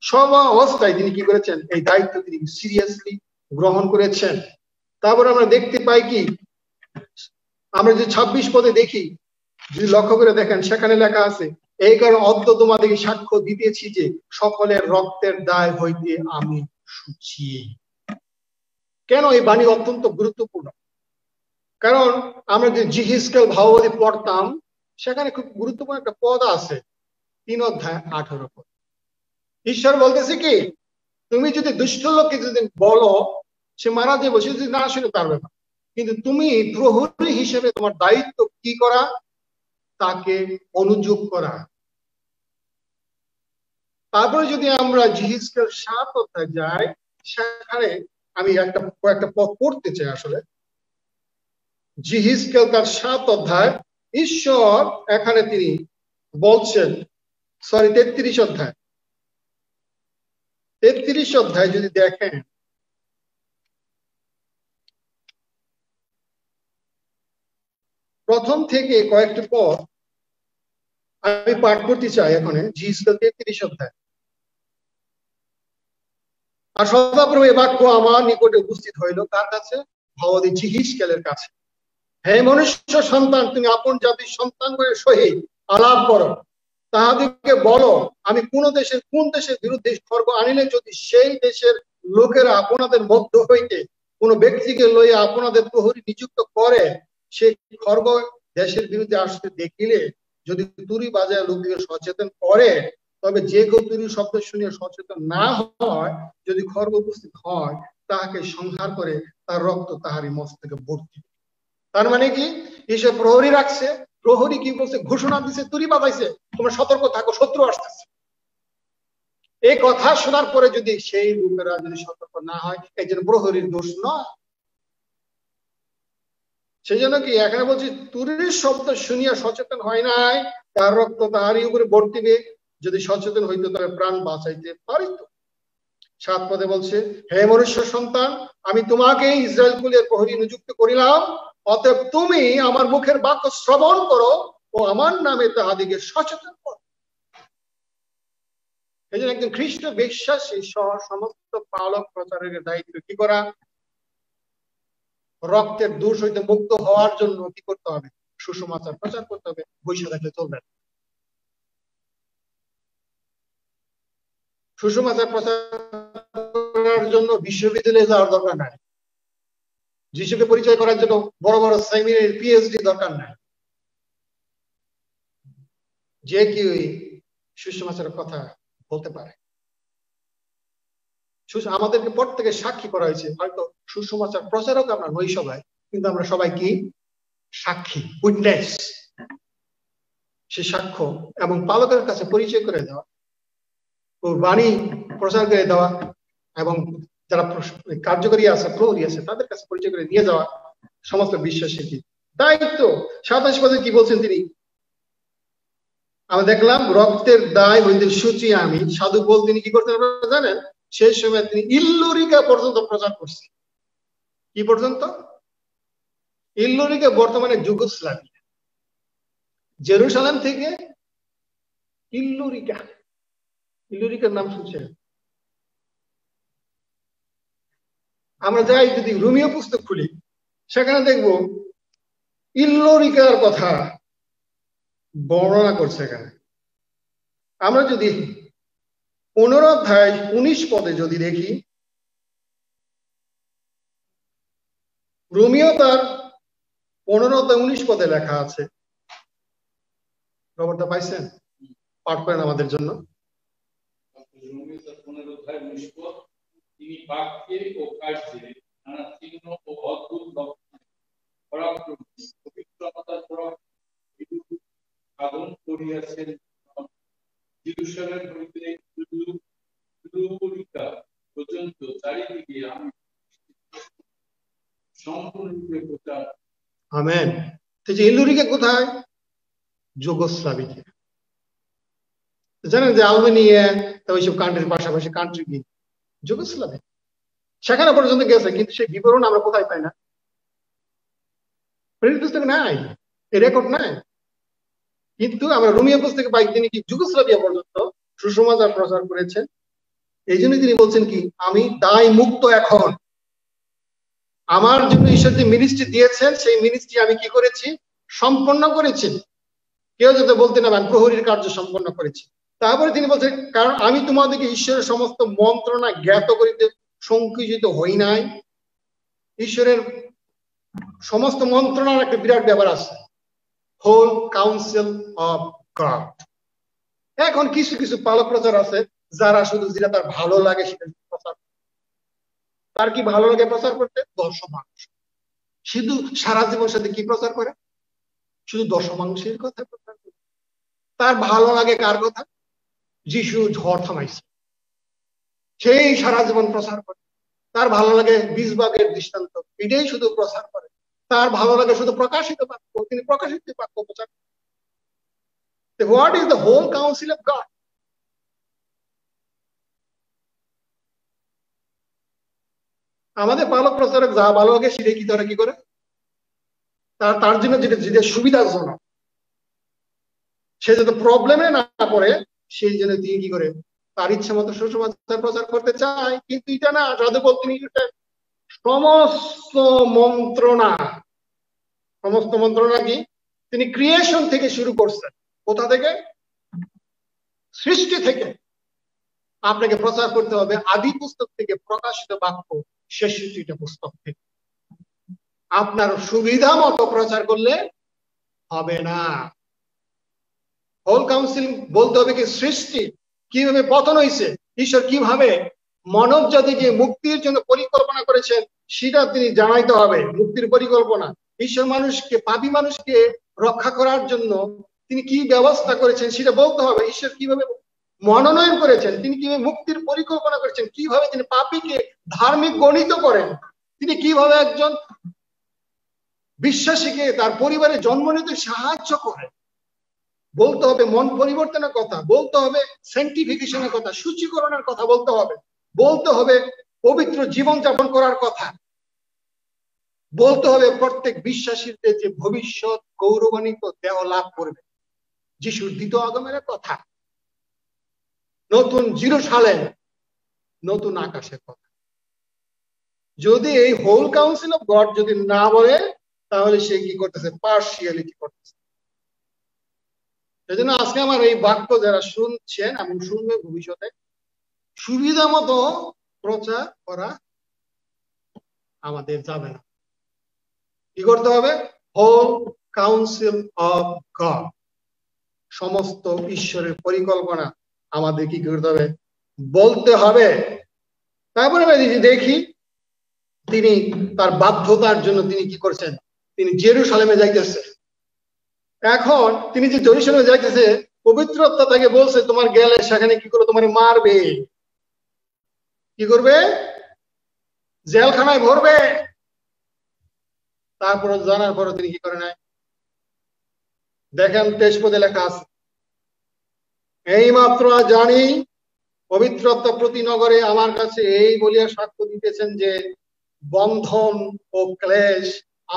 সব অবস্থায় তিনি কি করেছেন? এই দায়িত্ব তিনি সিরিয়াসলি গ্রহণ করেছেন। তারপর আমরা দেখতে পাই কি আমরা যে 26 পদে দেখি, যদি লক্ষ্য করে দেখেন, সেখানে লেখা আছে, এই কারণে অদ্য তোমাদেরকে সাক্ষ্য দিতেছি যে সকলের রক্তের দায় হইতে আমি শুচি। কেন এই বাণী অত্যন্ত গুরুত্বপূর্ণ? কারণ আমরা যে জিহিজকেল ভাববাদী পড়তাম, সেখানে খুব গুরুত্বপূর্ণ একটা পদ আছে, 3 অধ্যায় 18 পদ। ঈশ্বর বলতেছে কি, তুমি যদি দুষ্ট লোককে যদি বলো সে মারা যাবে, সে যদি না শুনে তার ব্যাপার, কিন্তু তুমি প্রহরী হিসেবে তোমার দায়িত্ব কি করা? তাকে অনুযোগ করা। তারপরে যদি আমরা জিহিজকেল 7 অধ্যায় যাই, সেখানে আমি কয়েকটা পদ পড়তে চাই। আসলে জিহিজকেল তার 7 অধ্যায়, ঈশ্বর এখানে তিনি বলছেন, 33 অধ্যায় যদি দেখেন, প্রথম থেকে কয়েকটি পদ আমি পাঠ করতে চাই। এখানে জিহিজকেল 33 অধ্যায়। আর সদাপ্রভু এই বাক্য আমার নিকটে উপস্থিত হইল, কার কাছে? ভাববাদী জিহিজকেলের কাছে। হে মনুষ্য সন্তান, তুমি আপন জাতির সন্তানগণের সহিত আলাপ করো, তাহাদেরকে বলো, আমি কোন দেশের বিরুদ্ধে খড়গ আনিলে যদি সেই দেশের লোকেরা আপনাদের মধ্য হইতে কোন ব্যক্তিকে লইয়া আপনাদের প্রহরী নিযুক্ত করে, সেই খড়গ দেশের বিরুদ্ধে আসতে দেখিলে যদি তুরি বাজায় লোকদিকে সচেতন করে, তবে যে কেউ তুরির শব্দ শুনিয়ে সচেতন না হয়, যদি খড়গ উপস্থিত হয়, তাহাকে সংহার করে তার রক্ত তাহারই মস্তকে ভর্তি। তার মানে কি, ঈশ্বর প্রহরী রাখছে। প্রহরী কি বলছে? ঘোষণা দিছে, তুরি বাজাইছে, তোমরা সতর্ক থাকো, শত্রু আসতেছে। এই কথা শোনার পরে যদি সেই লোকেরা যদি সতর্ক না হয়, এই জন্য প্রহরীর দোষ নয়। সেই জন্য কি এখানে বলছি, তুরির শব্দ শুনিয়া সচেতন হয় নাই, তার রক্ত তাহারই উপরে বর্তিবে। যদি সচেতন হইতো তবে প্রাণ বাঁচাইতে পারিত। 7 পদে বলছে, হে মনুষ্য সন্তান, আমি তোমাকে ইসরায়েল কুলের প্রহরী নিযুক্ত করিলাম, অতএব তুমি আমার মুখের বাক্য শ্রবণ করো ও আমার নামে তাহাদিকে সচেতন করো। এই জন্য একজন খ্রিস্ট বিশ্বাসী সহ সমস্ত পালক প্রচারের দায়িত্ব কি করা? রক্তের দোষ হইতে মুক্ত হওয়ার জন্য কি করতে হবে? সুসমাচার প্রচার করতে হবে। বৈশা থাকলে চলবে না। সুসমাচার প্রচার করার জন্য বিশ্ববিদ্যালয়ে যাওয়ার দরকার নাই। যিশুকে পরিচয় করার জন্য বড় বড় সেমিনারি পিএইচডি দরকার নাই। যে কেউ সুসমাচারের কথা বলতে পারে। আমাদেরকে প্রত্যেকে সাক্ষী করা হয়েছে। হয়তো সুসমাচার প্রচারক আমরা নই সবাই, কিন্তু আমরা সবাই কি? সাক্ষী, উইটনেস। সে সাক্ষ্য এবং পালকের কাছে পরিচয় করে দেওয়া, ও বাণী প্রচার করে দেওয়া, এবং যারা কার্যকরী আছে, প্রহরী আছে, তাদের কাছে পরিচয় করে নিয়ে যাওয়া সমস্ত বিশ্বাসের কি দায়িত্ব। 27 পদে কি বলছেন তিনি? আমরা দেখলাম, রক্তের দায় হইতে সূচি আমি। সাধু পৌল তিনি কি করতেন আপনারা জানেন? সেই সময় তিনি ইল্লুরিকা পর্যন্ত প্রচার করছেন। কি পর্যন্ত? ইল্লুরিকা বর্তমানে যুগোস্লাভিয়া, জেরুসালেম থেকে ইল্লুরিকা। ইল্লুরিকার নাম শুনছেন? আমরা যাই যদি রোমীয় পুস্তক খুলি, সেখানে দেখবো ইল্লুরিকার কথা বর্ণনা করছে। এখানে আমরা যদি 15 অধ্যায় 19 পদে যদি দেখি, রোমীয় তার 15 অধ্যায় 19 পদে লেখা আছে। খবরটা পাইছেন? পাঠ করেন আমাদের জন্য। তিনি বাক্যে ও কার্যে নানা চিহ্ন ও অদ্ভুত লক্ষণ পরাক্রম পবিত্রতার সাধন করিয়াছেন। জেরুসালেম হইতে ইল্লুরিকা পর্যন্ত চারিদিকে আমি সম্পূর্ণরূপে প্রচার। আমেন। তো যে ইল্লুরিকা কোথায়? যুগোস্লাভিয়া। জানেন যে আলবেনিয়া ওইসব কান্ট্রির পাশাপাশি কান্ট্রি কি যুগোস্লাভিয়া, সেখানে পর্যন্ত গেছে, কিন্তু সেই বিবরণ আমরা কোথায় পাই না? প্রেরিত পুস্তকে নাই, এই রেকর্ড নাই। কিন্তু আমরা রোমীয় পুস্তকে পাই তিনি কি যুগোস্লাভিয়া পর্যন্ত সুসমাচার প্রচার করেছেন। এই জন্য তিনি বলছেন কি, আমি দায় মুক্ত এখন। আমার জন্য ঈশ্বর যে মিনিস্ট্রি দিয়েছেন সেই মিনিস্ট্রি আমি কি করেছি, সম্পন্ন করেছি। কেউ যাতে বলতে না পারেন প্রহরীর কার্য সম্পন্ন করেছি। তারপরে তিনি বলছেন, কারণ আমি তোমাদেরকে ঈশ্বরের সমস্ত মন্ত্রণা জ্ঞাত করিতে সংকুচিত হই নাই। ঈশ্বরের সমস্ত মন্ত্রণার একটা বিরাট ব্যাপার আছে, হোল কাউন্সিল অফ গড। এখন কিছু কিছু পালক প্রচার আছে যারা শুধু যেটা তার ভালো লাগে সেটা প্রচার, তার কি ভালো লাগে প্রচার করতে, 10 মানুষ। শুধু সারা জীবন সাথে কি প্রচার করে, শুধু 10 মানুষের কথা প্রচার করে। তার ভালো লাগে কার কথা, যিশু ঝড় থামাইছে, সেই সারা জীবন প্রচার করে। তার ভালো লাগে 20 ভাগের দৃষ্টান্ত, এটাই শুধু প্রচার করে। তার ভালো লাগে শুধু প্রকাশিত বাক্য, তিনি প্রকাশিত বাক্য প্রচার করেন। What is the whole council of God? আমাদের পালক প্রচারক যা ভালো লাগে সেটাই কি তারা কি করে, তার জন্য যেটা যেটা সুবিধাজনক, সে যাতে প্রবলেমে না পড়ে সেই জন্য তিনি কি করে তার ইচ্ছা মতো সুসমাচার প্রচার করতে চায়। কিন্তু এটা না, যাদের বলতে সমস্ত মন্ত্রণা, সমস্ত মন্ত্রণা কি তিনি ক্রিয়েশন থেকে শুরু করছেন। কোথা থেকে? সৃষ্টি থেকে। আপনাকে প্রচার করতে হবে আদি পুস্তক থেকে প্রকাশিত বাক্য শেষ 3টা পুস্তক থেকে। আপনার সুবিধা মতো প্রচার করলে হবে না। হোল কাউন্সিল বলতে হবে কি সৃষ্টি কিভাবে পতন হয়েছে, ঈশ্বর কিভাবে মানব জাতিকে মুক্তির জন্য পরিকল্পনা করেছেন সেটা তিনি জানাইতে হবে। মুক্তির পরিকল্পনা, ঈশ্বর মানুষকে, পাপী মানুষকে রক্ষা করার জন্য তিনি কি ব্যবস্থা করেছেন সেটা বলতে হবে। ঈশ্বর কিভাবে মনোনয়ন করেছেন, তিনি কিভাবে মুক্তির পরিকল্পনা করেছেন, কিভাবে তিনি পাপীকে ধার্মিক গণিত করেন, তিনি কিভাবে একজন বিশ্বাসীকে তার পরিবারে জন্ম নিতে সাহায্য করেন। বলতে হবে মন পরিবর্তনের কথা, বলতে হবে সায়েন্টিফিকেশনের কথা, সূচীকরণের কথা বলতে হবে, বলতে হবে পবিত্র জীবন যাপন করার কথা, বলতে হবে প্রত্যেক বিশ্বাসীর যে ভবিষ্যৎ গৌরবান্বিত দেহ লাভ করবে, যিশুর দ্বিতীয় আগমনের কথা, নতুন জেরুজালেম, নতুন আকাশের কথা। যদি এই হোল কাউন্সিল অফ গড যদি না বলে তাহলে সে কি করতেছে, পার্সিয়ালিটি করতেছে। সেজন্য আজকে আমার এই বাক্য যারা শুনছেন এবং শুনবে ভবিষ্যতে, সুবিধা মতো প্রচার করা আমাদের যাবে না। কি করতে হবে? হোল কাউন্সিল অফ গড, সমস্ত ঈশ্বরের পরিকল্পনা আমাদের কি করতে হবে, বলতে হবে। তারপরে দেখি তিনি তার বাধ্যতার জন্য তিনি কি করছেন, তিনি জেরুজালেমে যাইতেছে। এখন তিনি যে জেরুজালেমে যাইতেছে, পবিত্র আত্মা তাকে বলছে তোমার গেলে সেখানে কি করে, তোমার মারবে, কি করবে, জেলখানায় ভরবে। তারপর জানার পরে তিনি কি করে নাই, দেখেন 23 পদে লেখা আছে, এই মাত্র জানি পবিত্র আত্মা প্রতি নগরে আমার কাছে এই বলিয়া সাক্ষ্য দিতেছেন যে বন্ধন ও ক্লেশ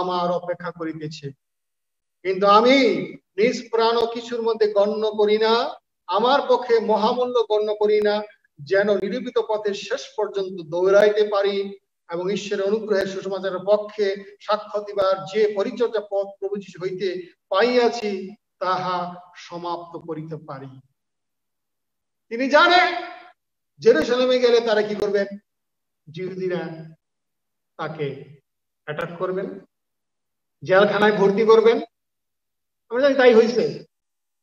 আমার অপেক্ষা করিতেছে, কিন্তু আমি নিজ প্রাণ কিছুর মধ্যে গণ্য করি না, আমার পক্ষে মহামূল্য গণ্য করি না, যেন নিরূপিত পথের শেষ পর্যন্ত দৌড়াইতে পারি এবং ঈশ্বরের অনুগ্রহের সুসমাচারের পক্ষে সাক্ষ্য দিবার যে পরিচর্যা পথ প্রভু যীশু হইতে পাইয়াছি তাহা সমাপ্ত করিতে পারি। তিনি জানেন জেরুজালেমে গেলে তারা কি করবেন, জিহুদীরা তাকে অ্যাটাক করবেন, জেলখানায় ভর্তি করবেন। আমরা জানি তাই হয়েছে।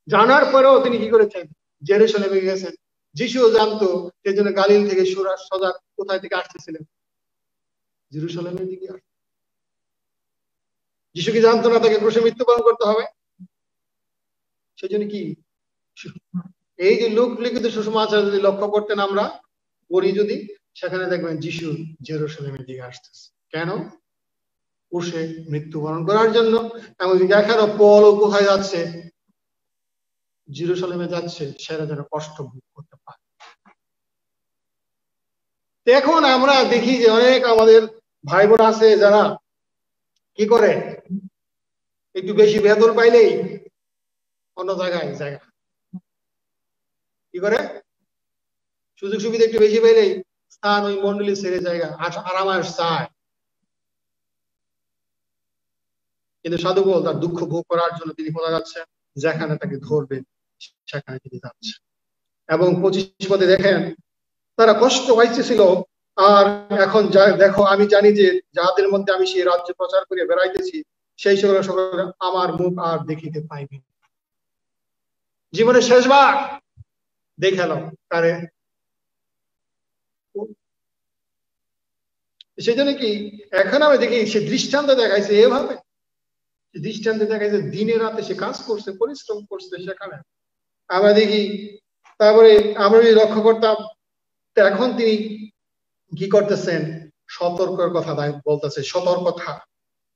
জানার পরেও তিনি কি করেছেন, জেরুজালেমে গেছেন। যিশুও জানতো, সেই জন্য গালিল থেকে সুরাজ সজাগ কোথায় থেকে আসতেছিলেন, জেরুজালেমের দিকে। যিশু কি জানতো না তাকে ক্রুশে মৃত্যুবরণ করতে হবে? সেজন্য কি এই যে লোক লিখিত সুসমাচার যদি লক্ষ্য করতেন আমরা পড়ি, যদি সেখানে দেখবেন যিশু জেরুজালেমের দিকে আসতেছে। কেন? ক্রুশে মৃত্যুবরণ করার জন্য। এমনকি দেখারও পলও কোথায় যাচ্ছে, জেরুজালেমে যাচ্ছে, সেটা যেন কষ্ট ভোগ করতে পারে। এখন আমরা দেখি যে অনেক আমাদের ভাই বোন আছে যারা কি করে, একটু বেশি বেতন পাইলেই অন্য জায়গায় জায়গা কি করে, সুযোগ সুবিধা একটু বেশি পাইলেই স্থান ওই মন্ডলী ছেড়ে জায়গা আরামায়স চায়। কিন্তু সাধু পাউল তার দুঃখ ভোগ করার জন্য তিনি কোথায় যাচ্ছেন? যেখানে তাকে ধরবে সেখানে তিনি যাচ্ছেন। এবং 25 পদে দেখেন, তারা কষ্ট পাইতেছিল, আর এখন দেখো আমি জানি যে যাদের মধ্যে আমি সেই রাজ্য প্রচার করে বেড়াইতেছি সেই সকলে আমার মুখ আর দেখিতে পাইবে। জীবনের শেষবার দেখালো কারে। সেই জন্য কি এখন আমরা দেখি সে দৃষ্টান্ত দেখাইছে, এভাবে দৃষ্টান্ত দেখাইছে, দিনে রাতে সে কাজ করছে, পরিশ্রম করছে সেখানে আমরা দেখি। তারপরে আমরা যদি লক্ষ্য করতাম, এখন তিনি কি করতেছেন? সতর্কের কথা বলতেছে, সতর্কতা।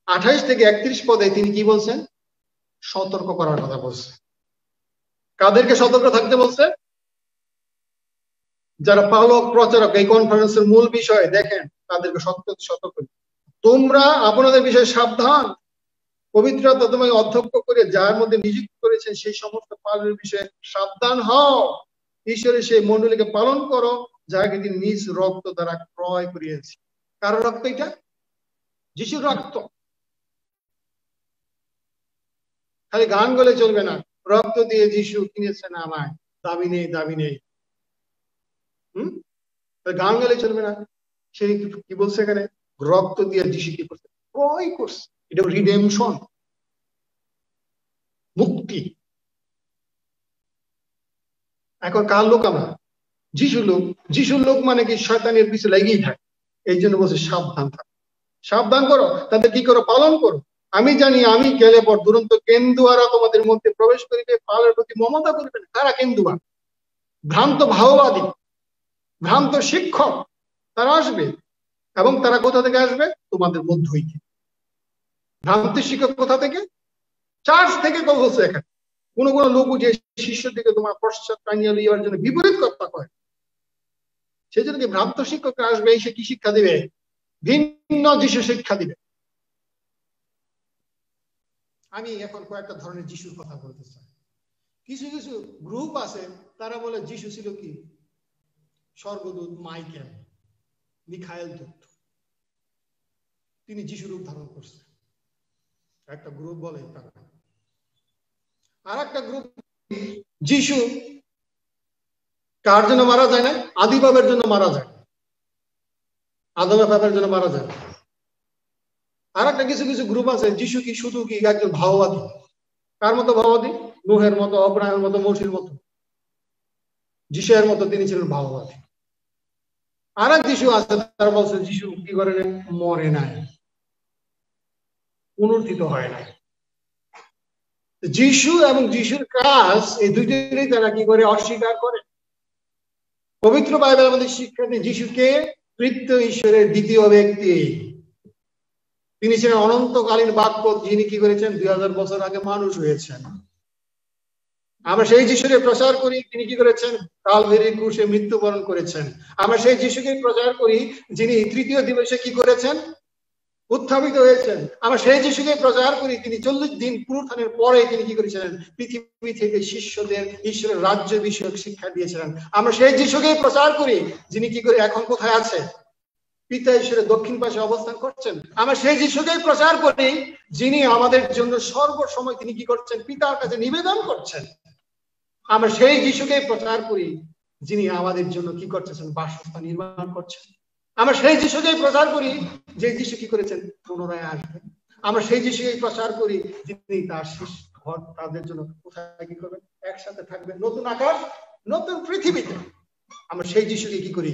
28 থেকে 31 পদে তিনি কি বলছেন? সতর্ক করার কথা বলছে। কাদেরকে সতর্ক থাকতে বলছে? যারা পালক প্রচারক, এই কনফারেন্সের মূল বিষয় দেখেন, তাদেরকে সতর্ক। তোমরা আপনাদের বিষয়ে সাবধান, পবিত্রতা তোমায় অধ্যক্ষ করে যার মধ্যে নিযুক্ত করেছেন সেই সমস্ত পালনের বিষয়ে সাবধান হও। ঈশ্বরের সেই মণ্ডলীকে পালন করো যাকে তিনি নিজ রক্ত দ্বারা ক্রয় করিয়েছে। কার রক্ত এটা? যিশুর রক্ত। খালি গান গলে চলবে না, রক্ত দিয়ে যিশু কিনেছেন আমায়, দাবি নেই, দাবি নেই। গান গেলে চলবে না। সে কি বলছে এখানে? রক্ত দিয়ে যিশু কি করছে? ক্রয় করছে। এটা রিডেমশন, মুক্তি। এখন কার লোক আমরা? যিশু লোক। যিশুর লোক মানে কি? শয়তানের পিছু লেগেই থাকে। এই জন্য বলছে সাবধান থাকো, সাবধান করো, তাদের কি করো? পালন করো। আমি জানি আমি গেলে পর দুরন্ত কেন্দুয়ারা তোমাদের মধ্যে প্রবেশ করিবে, পালের প্রতি মমতা করবে না। তারা কেন্দুয়া, ভ্রান্ত ভাববাদী, ভ্রান্ত শিক্ষক, তারা আসবে। এবং তারা কোথা থেকে আসবে? তোমাদের মধ্য হইতে। ভ্রান্ত শিক্ষক কোথা থেকে? চার্চ থেকে বলছে। এখানে কোন কোন লোক যে শিষ্য থেকে তোমার পশ্চাৎ টানিয়ে লইবার জন্য বিপরীত কথা কয়, সেই জন্য ভ্রান্ত শিক্ষক আসবে, এসে কি শিক্ষা দিবে? ভিন্ন যিশু শিক্ষা দিবে। আমি এখন কয়েকটা ধরনের যিশুর কথা বলতে চাই। কিছু কিছু গ্রুপ আছে, তারা বলে যিশু ছিল কি? স্বর্গদূত মাইকেল, মিখায়েল দূত, তিনি যিশু রূপ ধারণ করছে। একটা গ্রুপ বলে তারা। আর একটা গ্রুপ, যিশু কার জন্য মারা যায় না? আদি পাপের জন্য মারা যায়, আদমের পাপের জন্য মারা যায়। আর একটা কিছু কিছু গ্রুপ আছে, যিশু কি শুধু কি একজন ভাওবাদী। কার মতো ভাওবাদী? নূহের মতো, অব্রাহামের মতো, মসির মতো, যিশুর মতো তিনি ছিলেন ভাওবাদী। আর এক যিশু আছে, তারা বলছে যিশু কি করে? মরে নাই, পুনরুত্থিত হয় নাই। যিশু এবং যিশুর কাজ, এই দুইটারই তারা কি করে? অস্বীকার করে। পবিত্র বাইবেল আমাদের শিক্ষা দেয় যিশুকে তৃতীয় ঈশ্বরের দ্বিতীয় ব্যক্তি। তিনি ছিলেন অনন্তকালীন বাক্য, যিনি কি করেছেন? 2000 বছর আগে মানুষ হয়েছেন। আমরা সেই যিশুকে প্রচার করি, তিনি কি করেছেন? কালভারি ক্রুশে মৃত্যুবরণ করেছেন। আমরা সেই যিশুকে প্রচার করি, যিনি তৃতীয় দিবসে কি করেছেন? উত্থাপিত হয়েছেন। আমরা সেই যিশুকে প্রচার করি, তিনি 40 দিন পুনরুত্থানের পরে তিনি কি করেছিলেন? পৃথিবী থেকে শিষ্যদের ঈশ্বরের রাজ্য বিষয়ক শিক্ষা দিয়েছিলেন। আমরা সেই যিশুকে প্রচার করি, যিনি কি করে? এখন কোথায় আছে? পিতা ঈশ্বরের দক্ষিণ পাশে অবস্থান করছেন। আমরা সেই যিশুকে প্রচার করি, যিনি আমাদের জন্য সর্বসময় তিনি কি করছেন? পিতার কাছে নিবেদন করছেন। আমরা সেই যিশুকে প্রচার করি, যিনি আমাদের জন্য কি করতেছেন? বাসস্থান নির্মাণ করছেন। আমরা সেই যিশুকে প্রচার করি, যে যিশু কি করেছেন? পুনরায় আসবেন। আমরা সেই যিশুকে প্রচার করি, যিনি তার শিষ্য ঘর তাদের জন্য কোথায় কি করবেন? একসাথে থাকবেন, নতুন আকাশ, নতুন পৃথিবীতে। আমরা সেই যিশুকে কি করি?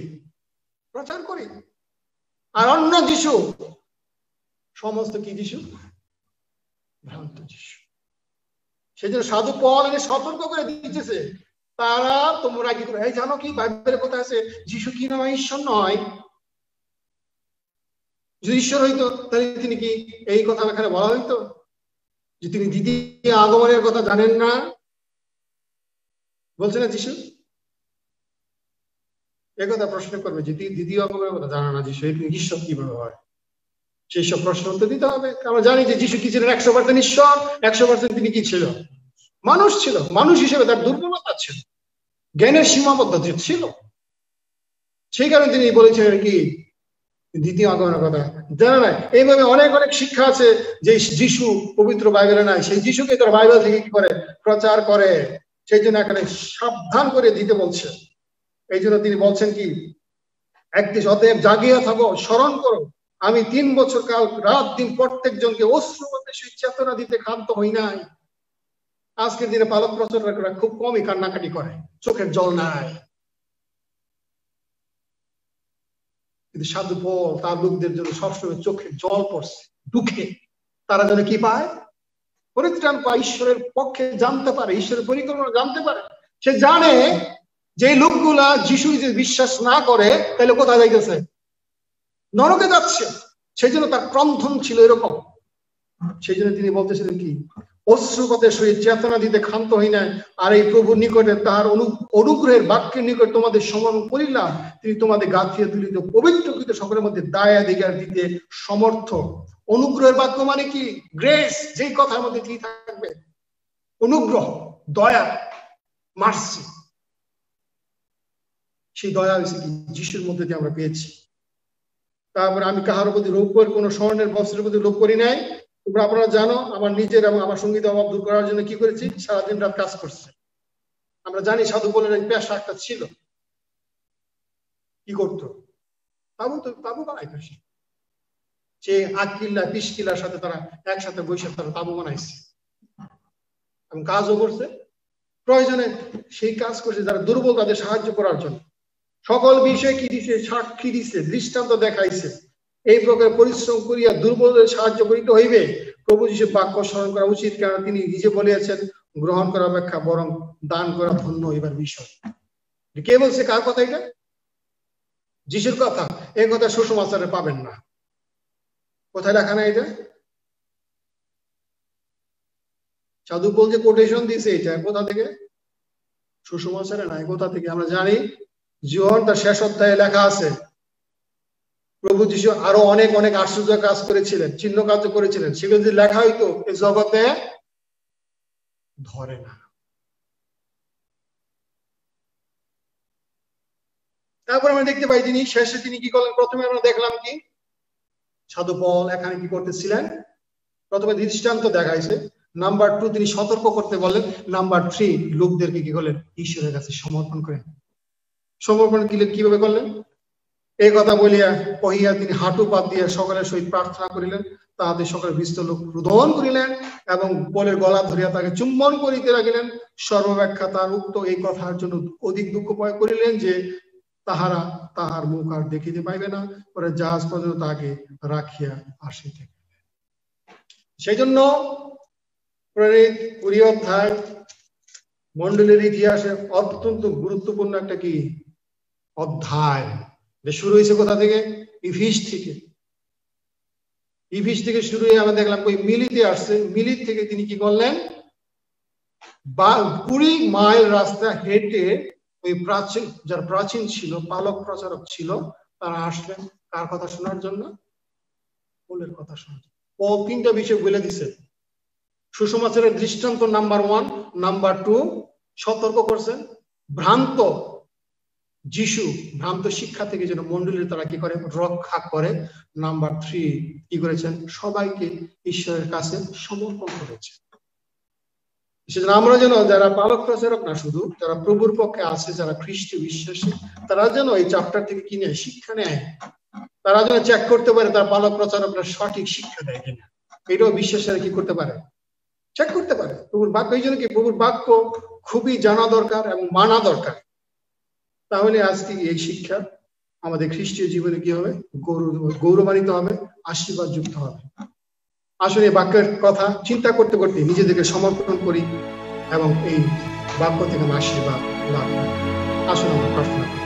প্রচার করি। আর অন্য যিশু সমস্ত কি যিশু? ভ্রান্ত যিশু। সেজন্য সাধু পল সতর্ক করে দিতেছে, তারা তোমরা কি করে? জানো কি বাইবেলের কথা আছে? যিশু কি নয়? ঈশ্বর নয়। যদি ঈশ্বর হইতো তাহলে তিনি কি এই কথা এখানে বলা হইতো যে তিনি দ্বিতীয় আগমনের কথা জানেন না? বলছে না যিশু? একথা প্রশ্ন করবে যে দ্বিতীয় আগমনের কথা জানা না যিশু, তিনি ঈশ্বর কিভাবে হয়? সেই সব প্রশ্ন উত্তর দিতে হবে। আমরা জানি যে যিশু কি ছিলেন? 100% ঈশ্বর, 100% তিনি কি ছিল? মানুষ ছিল। মানুষ হিসেবে তার দুর্বলতা ছিল, জ্ঞানের সীমাবদ্ধতা ছিল। সেই কারণে তিনি বলেছিলেন কি? দ্বিতীয় আগমনের কথা জানা নাই। এইভাবে অনেক অনেক শিক্ষা আছে যে যিশু পবিত্র বাইবেলে নাই, সেই যিশুকে তার বাইবেল থেকে কি করে প্রচার করে। সেই জন্য এখানে সাবধান করে দিতে বলছে। এই জন্য তিনি বলছেন কি 31 অতএব জাগিয়া থাকো, স্মরণ করো আমি 3 বছর কাল রাত দিন প্রত্যেক জনকে অশ্রুপাতে চেতনা দিতে ক্ষান্ত হই নাই। আজকের দিনে পালক প্রচারকরা খুব কমই কান্নাকাটি করে, চোখের জল নাই। কিন্তু সাধু পল তার লোকদের জন্য সবসময় চোখের জল পড়ছে দুঃখে। তারা যেন কি পায়? পরিত্রাণ পায়, ঈশ্বরের পক্ষে জানতে পারে, ঈশ্বরের পরিকল্পনা জানতে পারে। সে জানে যে লোকগুলা যিশু যদি বিশ্বাস না করে তাহলে কোথায় যাইতেছে? নরকে যাচ্ছে। সেই জন্য তার ক্রন্ধন ছিল এরকম। সেই জন্য তিনি বলতেছিলেন কি অশ্রুপাতের সহিত চেতনা দিতে ক্ষান্ত হই নাই। আর এই প্রভুর নিকটে তার অনুগ্রহের বাক্যের নিকট তোমাদের সমর্পণ করিলাম। তিনি তোমাদের গাঁথিয়া তুলিত পবিত্রকৃত সকলের মধ্যে দায়াধিকার দিতে সমর্থ। অনুগ্রহের বাক্য মানে কি? গ্রেস, যেই কথার মধ্যে কি থাকবে? অনুগ্রহ, দয়া, মার্সি। সেই দয়া হয়েছে কি যিশুর মধ্যে দিয়ে আমরা পেয়েছি। তারপরে আমি কাহার প্রতি লোভ করি, কোন স্বর্ণের বস্ত্রের প্রতি লোভ করি নাই। তোমরা আপনারা জানো আমার নিজের এবং আমার সঙ্গীত অভাব দূর করার জন্য কি করেছি? সারাদিন রাত কাজ করছে। আমরা জানি সাধু বলের পেশা একটা ছিল, কি করতো? তাবু বানাইতো। সে 8 কিল্লা 20 কিল্লার সাথে তারা একসাথে বসে তারা তাবু বানাইছে এবং কাজও করছে। প্রয়োজনে সেই কাজ করছে যারা দুর্বল তাদের সাহায্য করার জন্য। সকল বিষয়ে কি দিছে? সাক্ষী দিছে, দৃষ্টান্ত দেখাইছে। এই প্রকার পরিশ্রম করিয়া দুর্বলদের সাহায্য করিতে হইবে। প্রভু যিশু বাক্য স্মরণ করা উচিত, কারণ তিনি নিজে বলিয়াছেন গ্রহণ করা অপেক্ষা বরং দান করা ধন্য হইবার বিষয়। কে বলছে? কার কথা এটা? যিশুর কথা। এই কথা সুসমাচারে পাবেন না। কোথায় লেখা না এটা? সাধু পল যে কোটেশন দিয়েছে এটা কোথা থেকে? সুসমাচারে নাই। কোথা থেকে? আমরা জানি জীবন তার শেষ অধ্যায়ে লেখা আছে প্রভু যিশু আরো অনেক অনেক আশ্চর্য কাজ করেছিলেন, চিহ্ন কাজ করেছিলেন। সেগুলো যদি লেখা হইতো এই জগতে ধরে না। তারপর আমরা দেখতে পাই তিনি শেষে তিনি কি করলেন? প্রথমে আমরা দেখলাম কি সাধু পল এখানে কি করতেছিলেন? প্রথমে দৃষ্টান্ত দেখাইছে। নাম্বার 2 তিনি সতর্ক করতে বললেন। নাম্বার 3 লোকদেরকে কি করলেন? ঈশ্বরের কাছে সমর্পণ করেন। সমর্পণ কিভাবে করলেন? এই কথা বলিয়া কহিয়া তিনি হাঁটু পাত দিয়া সকলের সহিত প্রার্থনা করিলেন। তাহাদের সকলে বিস্তর লোক রোদন করিলেন এবং পলের গলা ধরিয়া তাকে চুম্বন করিতে লাগিলেন। সর্বাপেক্ষা তার উক্ত এই কথার জন্য অধিক দুঃখ ভয় করিলেন যে তাহারা তাহার মুখ আর দেখিতে পাইবে না। পরে জাহাজ পর্যন্ত তাকে রাখিয়া আসিতে। সেই জন্য প্রেরিত 20 অধ্যায় মণ্ডলের ইতিহাসে অত্যন্ত গুরুত্বপূর্ণ একটা কি অধ্যায়। শুরু হয়েছে কোথা থেকে? ইফিস থেকে। ইফিস থেকে শুরু হয়ে আমরা দেখলাম ওই মিলিতে আসছে। মিলিত থেকে তিনি কি করলেন? 20 মাইল রাস্তা হেঁটে ওই প্রাচীন যারা প্রাচীন ছিল, পালক প্রচারক ছিল, তারা আসলেন কার কথা শোনার জন্য? পলের কথা শোনার জন্য। পল 3টা বিষয় বলে দিছে। সুসমাচারের দৃষ্টান্ত নাম্বার 1, নাম্বার 2 সতর্ক করছেন ভ্রান্ত যিশু ভ্রান্ত শিক্ষা থেকে যেন মণ্ডলীর তারা কি করে? রক্ষা করে। নাম্বার 3 কি করেছেন? সবাইকে ঈশ্বরের কাছে সমর্পণ করেছে। সেজন্য আমরা যেন যারা পালক প্রচারক না, শুধু যারা প্রভুর পক্ষে আছে, যারা খ্রিস্টীয় বিশ্বাসী, তারা যেন এই চ্যাপ্টার থেকে কি নেয়? শিক্ষা নেয়। তারা যেন চেক করতে পারে তার পালক প্রচারকরা সঠিক শিক্ষা দেয় কিনা। এটাও বিশ্বাসীরা কি করতে পারে? চেক করতে পারে। প্রভুর বাক্য এই জন্য কি প্রভুর বাক্য খুবই জানা দরকার এবং মানা দরকার। তাহলে আজকে এই শিক্ষা আমাদের খ্রিস্টীয় জীবনে কি হবে? গৌরবান্বিত হবে, আশীর্বাদ যুক্ত হবে। আসলে এই বাক্যের কথা চিন্তা করতে করতে নিজেদেরকে সমর্পণ করি এবং এই বাক্য থেকে আমরা আশীর্বাদ লাভ করি। আসলে আমরা প্রার্থনা করি।